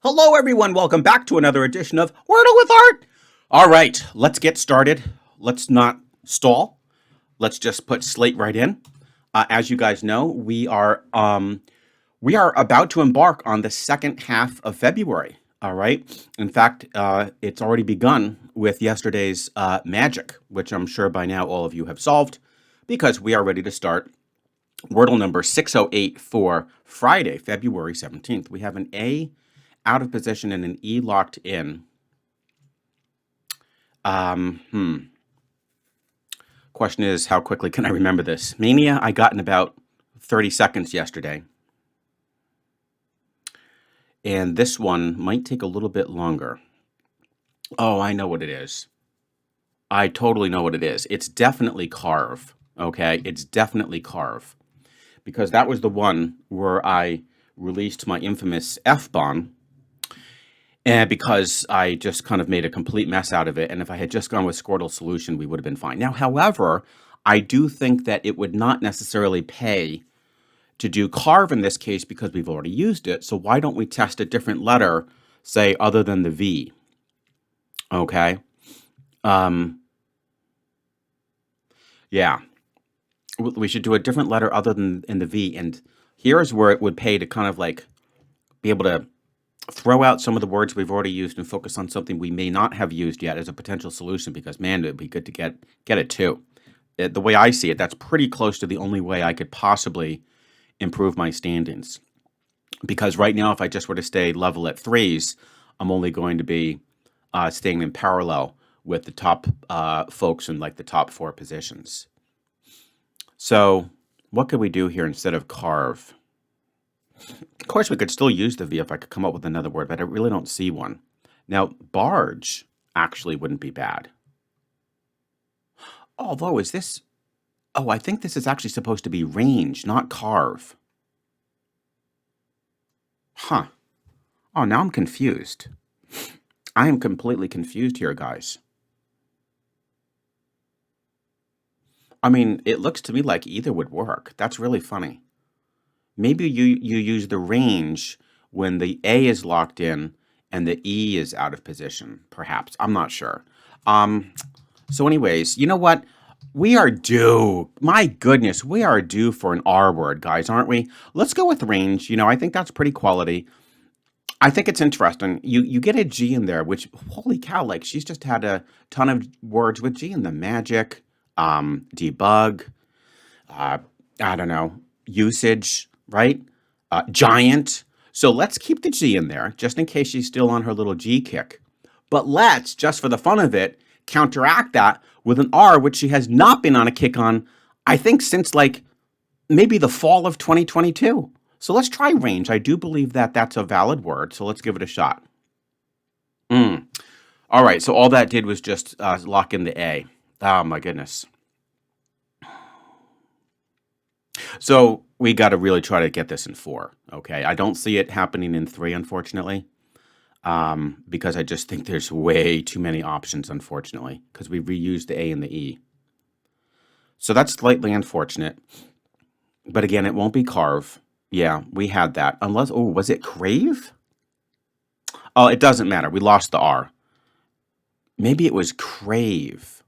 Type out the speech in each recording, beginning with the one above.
Hello, everyone. Welcome back to another edition of Wordle with Art. All right, let's get started. Let's not stall. Let's just put Slate right in. As you guys know, we are about to embark on the second half of February. All right. In fact, it's already begun with yesterday's magic, which I'm sure by now all of you have solved, because we are ready to start Wordle number 608 for Friday, February 17th. We have an A out of position and an E locked in. Question is, how quickly can I remember this? Mania, I got in about 30 seconds yesterday. And this one might take a little bit longer. Oh, I know what it is. I totally know what it is. It's definitely carve, okay? It's definitely carve. Because that was the one where I released my infamous F-bomb. And because I just kind of made a complete mess out of it. And if I had just gone with Squirtle Solution, we would have been fine. Now, however, I do think that it would not necessarily pay to do carve in this case because we've already used it. So why don't we test a different letter, say, other than the V? Okay. Yeah. We should do a different letter other than in the V. And here's where it would pay to kind of like be able to throw out some of the words we've already used and focus on something we may not have used yet as a potential solution, because man, it'd be good to get it too. The way I see it, that's pretty close to the only way I could possibly improve my standings. Because right now, if I just were to stay level at threes, I'm only going to be staying in parallel with the top folks in like the top four positions. So what could we do here instead of carve? Of course, we could still use the V if I could come up with another word, but I really don't see one. Now, barge actually wouldn't be bad. Although, is this... Oh, I think this is actually supposed to be range, not carve. Huh. Oh, now I'm confused. I am completely confused here, guys. I mean, it looks to me like either would work. That's really funny. Maybe you use the range when the A is locked in and the E is out of position, perhaps. I'm not sure. So anyways, you know what? We are due. My goodness, we are due for an R word, guys, aren't we? Let's go with range. You know, I think that's pretty quality. I think it's interesting. You get a G in there, which, holy cow, like she's just had a ton of words with G in them. Magic, debug, I don't know, usage, right? Giant. So let's keep the G in there, just in case she's still on her little G kick. But let's, just for the fun of it, counteract that with an R, which she has not been on a kick on, I think, since like maybe the fall of 2022. So let's try range. I do believe that that's a valid word, so let's give it a shot. All right, so all that did was just lock in the A. Oh, my goodness. So we got to really try to get this in 4, okay? I don't see it happening in 3, unfortunately, because I just think there's way too many options, unfortunately, because we reused the A and the E. So that's slightly unfortunate. But again, it won't be carve. Yeah, we had that. Unless, oh, was it crave? Oh, it doesn't matter. We lost the R. Maybe it was crave.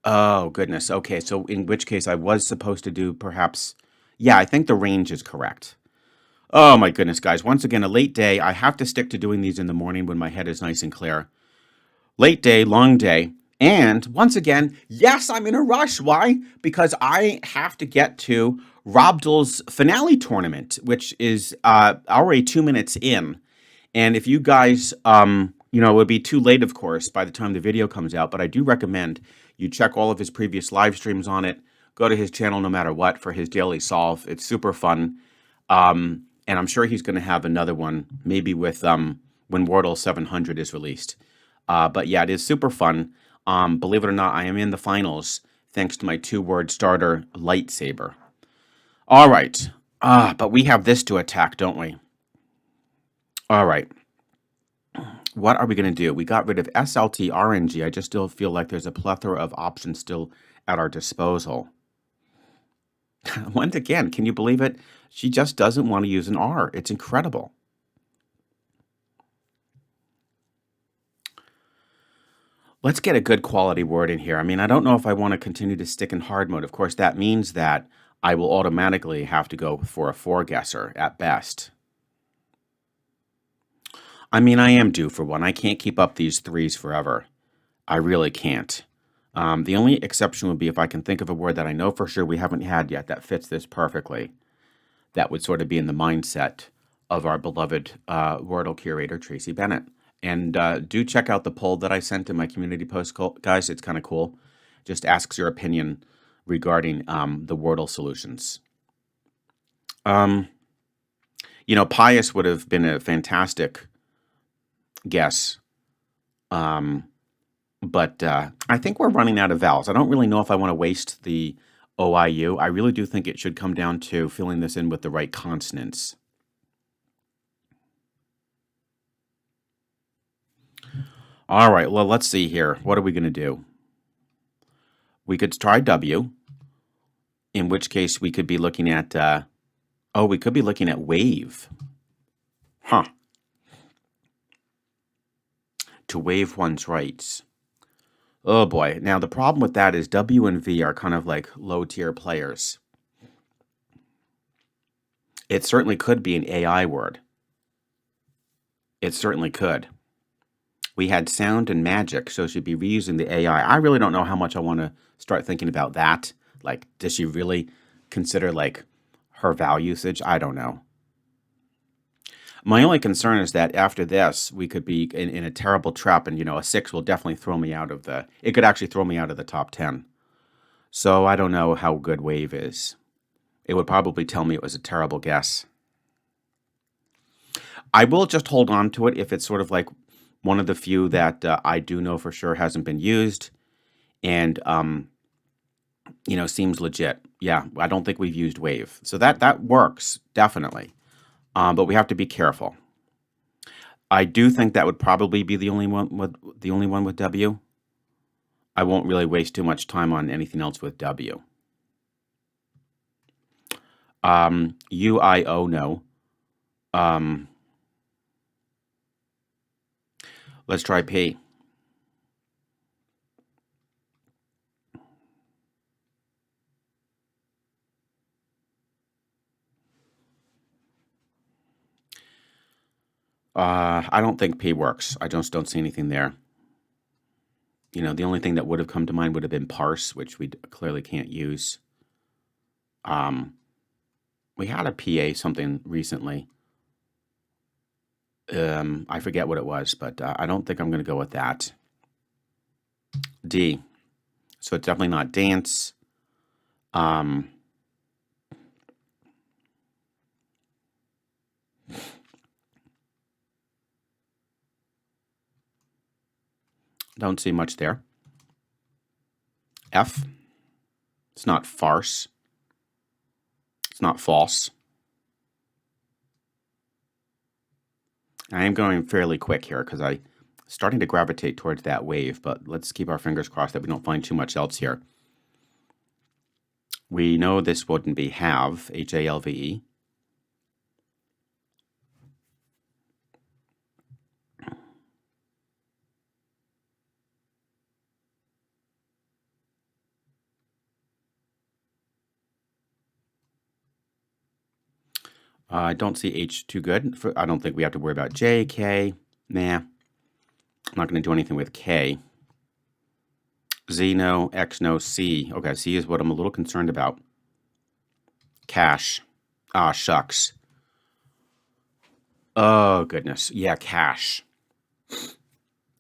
Oh, goodness. Okay, so in which case I was supposed to do perhaps... Yeah, I think the range is correct. Oh, my goodness, guys. Once again, a late day. I have to stick to doing these in the morning when my head is nice and clear. Late day, long day. And once again, yes, I'm in a rush. Why? Because I have to get to Robdl's finale tournament, which is already 2 minutes in. And if you guys, you know, it would be too late, of course, by the time the video comes out. But I do recommend you check all of his previous live streams on it. Go to his channel no matter what for his daily solve. It's super fun. And I'm sure he's going to have another one, maybe with when Wordle 700 is released. But yeah, it is super fun. Believe it or not, I am in the finals thanks to my 2-word starter, lightsaber. All right. But we have this to attack, don't we? All right. What are we going to do? We got rid of SLT, RNG. I just still feel like there's a plethora of options still at our disposal. Once again, can you believe it? She just doesn't want to use an R. It's incredible. Let's get a good quality word in here. I mean, I don't know if I want to continue to stick in hard mode. Of course, that means that I will automatically have to go for a four-guesser at best. I mean, I am due for one. I can't keep up these threes forever. I really can't. The only exception would be if I can think of a word that I know for sure we haven't had yet that fits this perfectly. That would sort of be in the mindset of our beloved Wordle curator, Tracy Bennett. And do check out the poll that I sent in my community post, guys. It's kind of cool. Just asks your opinion regarding the Wordle solutions. Pious would have been a fantastic guess. But I think we're running out of vowels. I don't really know if I want to waste the OIU. I really do think it should come down to filling this in with the right consonants. All right, well, let's see here. What are we going to do? We could try W, in which case we could be looking at, we could be looking at wave. Huh. To waive one's rights. Oh boy. Now the problem with that is W and V are kind of like low tier players. It certainly could be an AI word. It certainly could. We had sound and magic, so she'd be reusing the AI. I really don't know how much I want to start thinking about that. Like, does she really consider like her vowel usage? I don't know. My only concern is that after this, we could be in a terrible trap, and a 6 will definitely throw me out of it could actually throw me out of the top 10. So I don't know how good wave is. It would probably tell me it was a terrible guess. I will just hold on to it if it's sort of like one of the few that I do know for sure hasn't been used and, seems legit. Yeah, I don't think we've used wave. So that works, definitely. But we have to be careful. I do think that would probably be the only one with W. I won't really waste too much time on anything else with W. UIO, no. Let's try P. I don't think P works. I just don't see anything there. The only thing that would have come to mind would have been parse, which we clearly can't use. We had a PA something recently. I forget what it was, but I don't think I'm going to go with that. D. So it's definitely not dance. Don't see much there. F. It's not farce. It's not false. I am going fairly quick here because I'm starting to gravitate towards that wave, but let's keep our fingers crossed that we don't find too much else here. We know this wouldn't be have, H-A-L-V-E. I don't see H too good. I don't think we have to worry about J, K. Nah. I'm not going to do anything with K. Z, no. X, no. C. Okay, C is what I'm a little concerned about. Cash. Ah, shucks. Oh, goodness. Yeah, cash.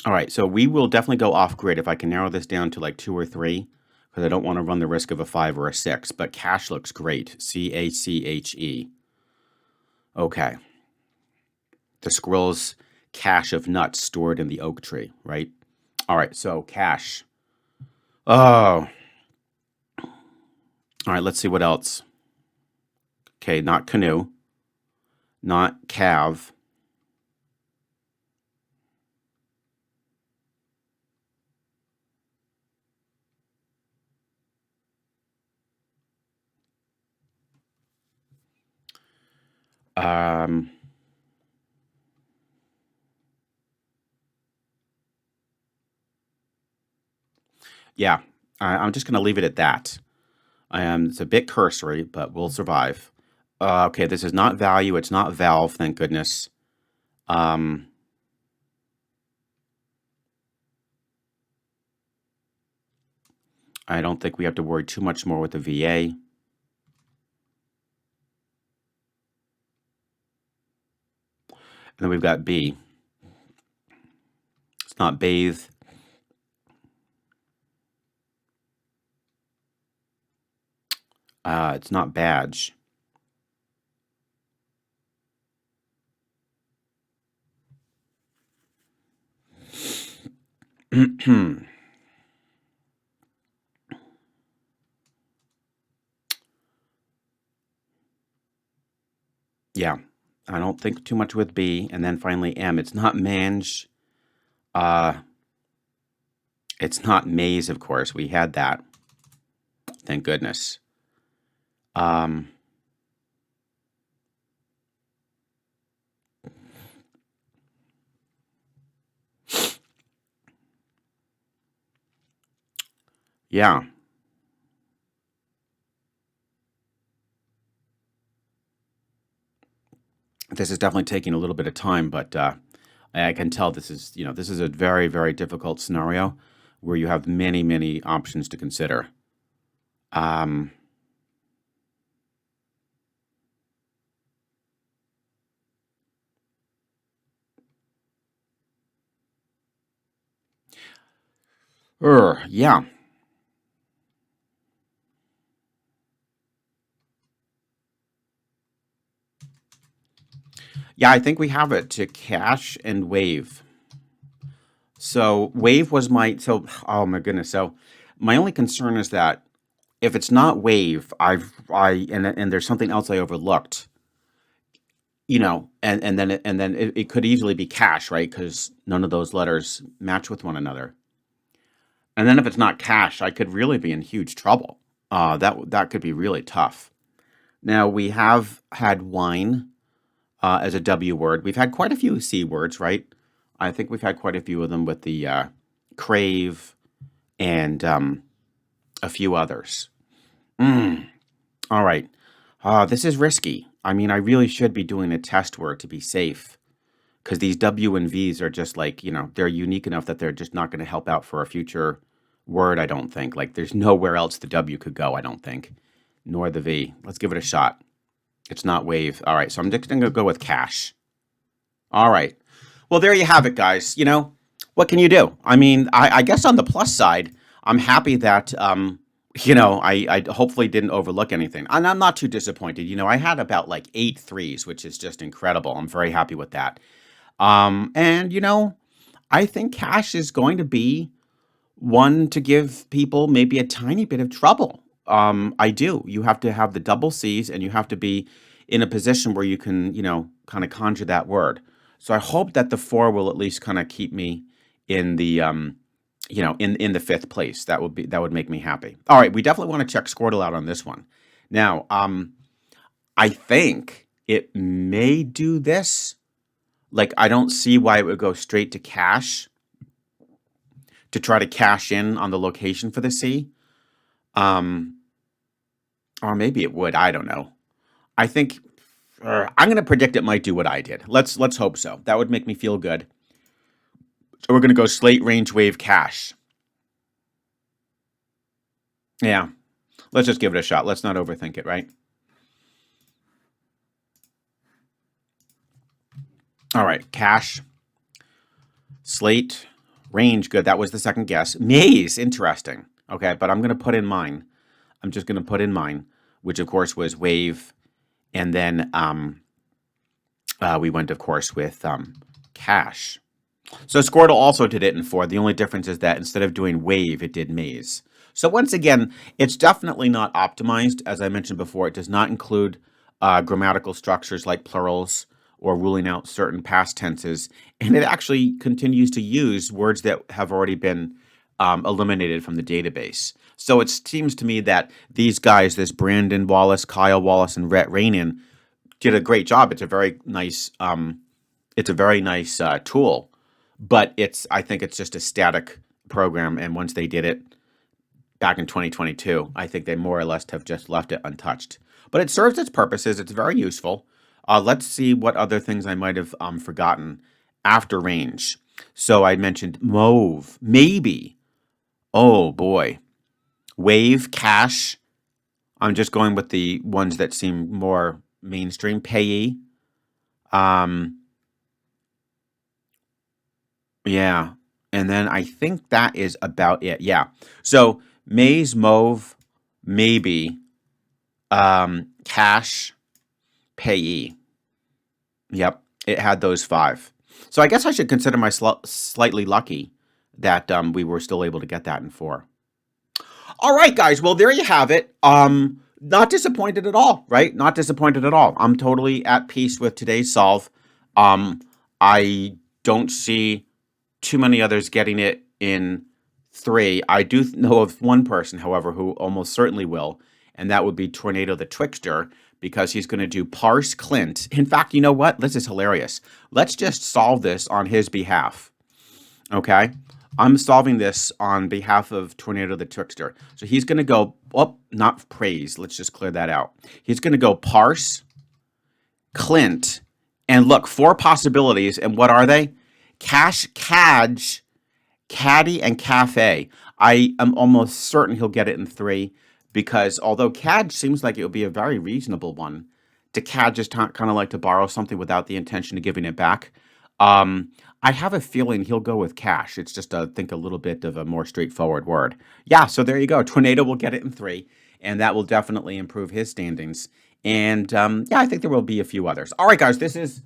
All right, so we will definitely go off grid if I can narrow this down to like 2 or 3, because I don't want to run the risk of a 5 or a 6. But cash looks great. C-A-C-H-E. Okay. The squirrel's cache of nuts stored in the oak tree, right? All right, so cash. Oh. All right, let's see what else. Okay, not canoe. Not calve. Um, Yeah, I'm just going to leave it at that. It's a bit cursory, but we'll survive. Okay, this is not value. It's not valve, thank goodness. Um, I don't think we have to worry too much more with the VA. And then we've got B. It's not bathe. It's not badge. Yeah, I don't think too much with B. And then finally M. It's not mange. Uh, it's not maze, of course. We had that. Thank goodness. Um, yeah. This is definitely taking a little bit of time, but I can tell this is, this is a very, very difficult scenario where you have many, many options to consider. Um, yeah. Yeah, I think we have it to cache and wave. So wave was oh my goodness. So my only concern is that if it's not wave, and there's something else I overlooked, and then it could easily be cache, right? Because none of those letters match with one another. And then if it's not cache, I could really be in huge trouble. That could be really tough. Now we have had wine as a W word. We've had quite a few C words, right? I think we've had quite a few of them with the crave and a few others. Mm. All right. This is risky. I mean, I really should be doing a test word to be safe because these W and Vs are just like, they're unique enough that they're just not going to help out for a future word, I don't think. Like, there's nowhere else the W could go, I don't think, nor the V. Let's give it a shot. It's not wave. All right, so I'm just going to go with cache. All right. Well, there you have it, guys. What can you do? I mean, I guess on the plus side, I'm happy that, I hopefully didn't overlook anything. And I'm not too disappointed. I had about like 8 threes, which is just incredible. I'm very happy with that. And, I think cache is going to be one to give people maybe a tiny bit of trouble. I do. You have to have the double C's and you have to be in a position where you can, kind of conjure that word. So I hope that the 4 will at least kind of keep me in the, in the 5th place. That would make me happy. All right, we definitely want to check Squirtle out on this one. Now, I think it may do this. Like, I don't see why it would go straight to cache to try to cash in on the location for the C. Or maybe it would. I don't know. I think I'm going to predict it might do what I did. Let's hope so. That would make me feel good. So we're going to go slate, range, wave, cache. Yeah. Let's just give it a shot. Let's not overthink it, right? All right. Cache. Slate. Range. Good. That was the second guess. Maze. Interesting. Okay. But I'm going to put in mine. I'm just going to put in mine, which of course was wave. And then we went, of course, with cache. So Squirtle also did it in 4. The only difference is that instead of doing wave, it did maze. So once again, it's definitely not optimized. As I mentioned before, it does not include grammatical structures like plurals or ruling out certain past tenses. And it actually continues to use words that have already been eliminated from the database. So it seems to me that these guys, this Brandon Wallace, Kyle Wallace, and Rhett Rainin, did a great job. It's a very nice tool, but I think it's just a static program. And once they did it, back in 2022. I think they more or less have just left it untouched. But it serves its purposes. It's very useful. Let's see what other things I might have forgotten after range. So I mentioned mauve, maybe. Oh boy. Wave, cash. I'm just going with the ones that seem more mainstream. Payee. Yeah. And then I think that is about it. Yeah. So maize, mauve, maybe, cash, payee. Yep. It had those 5. So I guess I should consider myself slightly lucky that we were still able to get that in 4. All right, guys. Well, there you have it. Not disappointed at all, right? Not disappointed at all. I'm totally at peace with today's solve. I don't see too many others getting it in 3. I do know of one person, however, who almost certainly will, and that would be Tornado the Trickster, because he's going to do parse Clint. In fact, you know what? This is hilarious. Let's just solve this on his behalf. Okay? I'm solving this on behalf of Tornado the Trickster. So he's going to go, oh, not praise. Let's just clear that out. He's going to go parse Clint. And look, 4 possibilities. And what are they? Cash, cadge, caddy, and cafe. I am almost certain he'll get it in 3 because although cadge seems like it would be a very reasonable one, to cadge is kind of like to borrow something without the intention of giving it back. I have a feeling he'll go with cash. It's just, I think, a little bit of a more straightforward word. Yeah, so there you go. Tornado will get it in 3, and that will definitely improve his standings. And yeah, I think there will be a few others. All right, guys, this is...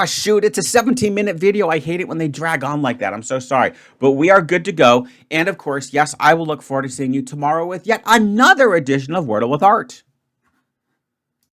shoot, it's a 17-minute video. I hate it when they drag on like that. I'm so sorry. But we are good to go. And, of course, yes, I will look forward to seeing you tomorrow with yet another edition of Wordle with Art.